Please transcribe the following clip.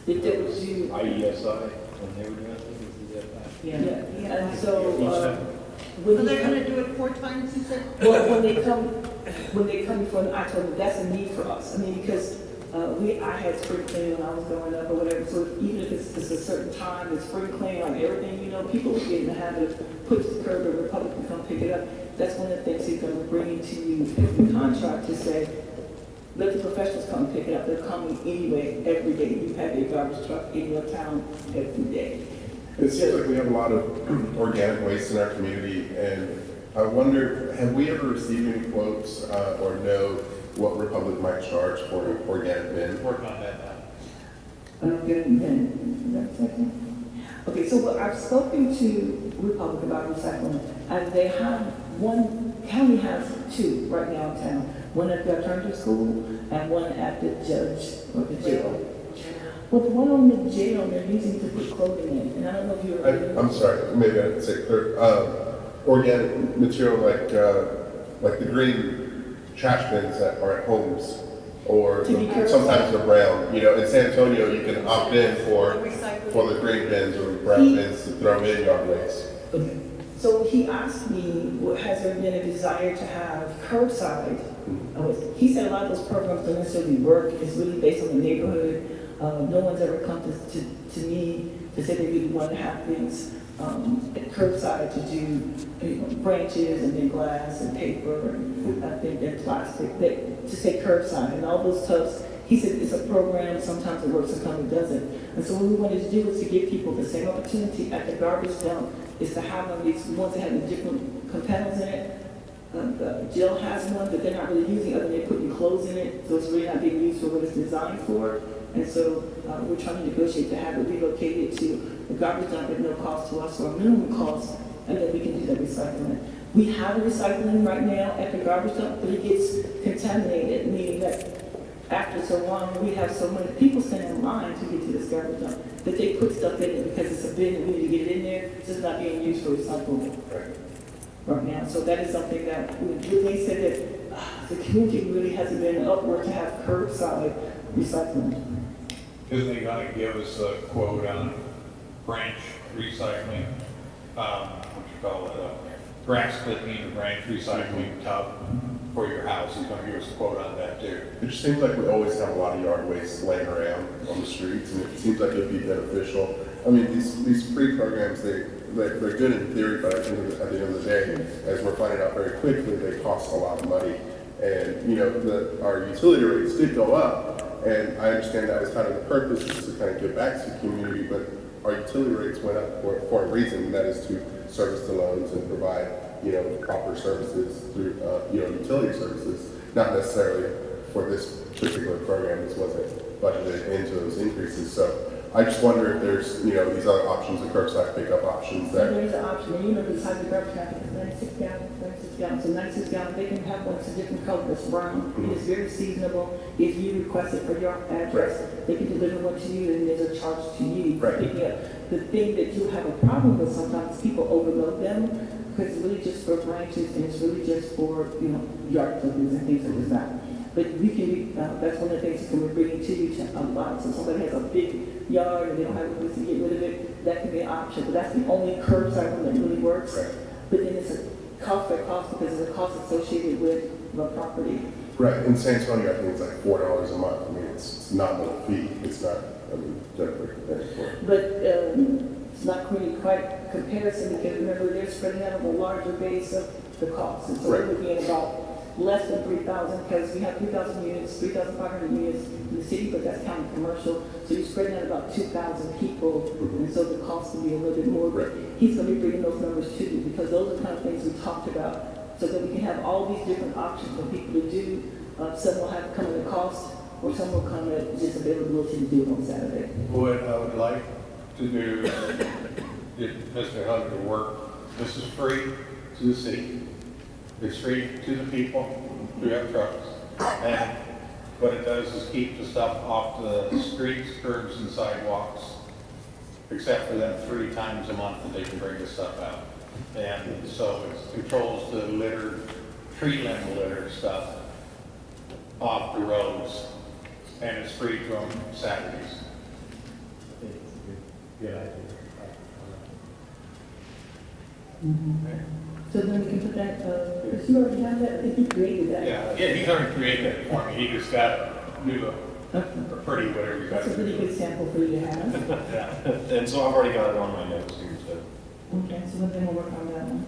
If there was you, IESI, when they were doing it, yeah, and so, So when they're they gonna come, do it 4 times, you said? well, when they come from, I told them that's a need for us. I mean, because, I had spring cleaning when I was growing up or whatever, so even if it's a certain time, it's spring cleaning, like everything, people would get in the habit of put the curb and Republic can come pick it up. That's one of the things he's gonna bring to you in the contract to say, let the professionals come pick it up. They're coming anyway, every day. You have a garbage truck in your town every day. It seems like we have a lot of organic waste in our community, and I wonder, have we ever received any quotes or know what Republic might charge for an organic bin? Working on that now. I'm not getting then. Okay, so what I've spoken to Republic about recycling, and they have one, county has two right now in town. One at the alternative school and one at the judge or the jail. Well, the one on the jail, they're using to put clothing in, and I don't know if you're. I'm sorry, maybe I didn't say it clear. Organic material like the green trash bins that are at homes, or sometimes they're brown. In San Antonio, you can opt in for the green bins or brown bins to throw in yard waste. Okay. So he asked me, has there been a desire to have curbside? He said a lot of those programs don't necessarily work. It's really based on the neighborhood. No one's ever come to me to say they really want to have things at curbside to do branches and then glass and paper and I think and plastic. To say curbside and all those tubs. He said it's a program. Sometimes it works, sometimes it doesn't. And so what we wanted to do is to give people the same opportunity at the garbage dump is to have one of these ones that have the different components in it. Jill has one, but they're not really using it other than they're putting clothes in it, so it's really not being used for what it's designed for. And so we're trying to negotiate to have it relocated to the garbage dump at no cost to us or a minimum cost, and then we can do the recycling. We have a recycling right now at the garbage dump, but it gets contaminated, meaning that after so long, we have so many people standing in line to get to this garbage dump that they put stuff in it because it's a bin and we need to get it in there. It's just not being used for recycling right now. So that is something that they said that the community really hasn't been upward to have curbside recycling. Isn't he gonna give us a quote on branch recycling, grass clipping or branch recycling tub for your house? He's gonna give us a quote on that too. It just seems like we always have a lot of yard waste laying around on the streets, and it seems like it'd be beneficial. I mean, these free programs, they're good in theory, but I think at the end of the day, as we're finding out very quickly, they cost a lot of money. And our utility rates did go up, and I understand that was kind of the purpose, just to kind of give back to the community. But our utility rates went up for a reason, and that is to service the loans and provide proper services through utility services, not necessarily for this particular program. This wasn't budgeted into those increases. So I just wonder if there's these other options, the curbside pickup options that. There's an option, and the size of the garbage can is 96 gallons. So 96 gallons, they can have one that's a different color, that's brown. Mm-hmm. It's very seasonable. If you request it for your address, they can deliver one to you, and there's a charge to you. Right. The thing that you have a problem with sometimes, people overload them, because it's really just for branches, and it's really just for, yard clippings and things like that. But we can, that's one of the things that we're bringing to you to a lot. So somebody has a big yard and they don't have a place to get rid of it, that can be an option. But that's the only curbside one that really works. Right. But then it's a cost by cost because there's a cost associated with the property. Right, in San Antonio, I think it's like $4 a month. I mean, it's not a little fee. It's not, definitely for. But it's not really quite comparison because remember they're spreading out over a larger base of the cost. And so we're looking at about less than 3,000 because we have 3,000 units, 3,500 units in the city, but that's counting commercial. So you're spreading out about 2,000 people, and so the cost will be a little bit more. But he's going to be bringing those numbers to you because those are the kind of things we talked about, so that we can have all these different options for people to do. Some will have come at a cost, or some will come at just availability to do it on Saturday. What I would like to do is get Mr. Hunter to work. This is free to the city. It's free to the people who have trucks. And what it does is keep the stuff off the streets, curbs, and sidewalks, except for them 3 times a month that they can bring the stuff out. And so it controls the litter, tree limb litter stuff off the roads, and it's free to them Saturdays. Good idea. So then we can put that, because you already have that, I think you created that. Yeah, he's already created it for me, he just got to do Okay. a pretty whatever you got That's a to really do. good sample for you to have. Yeah, and so I've already got it on my notes here, so. Okay, so then we'll work on that one.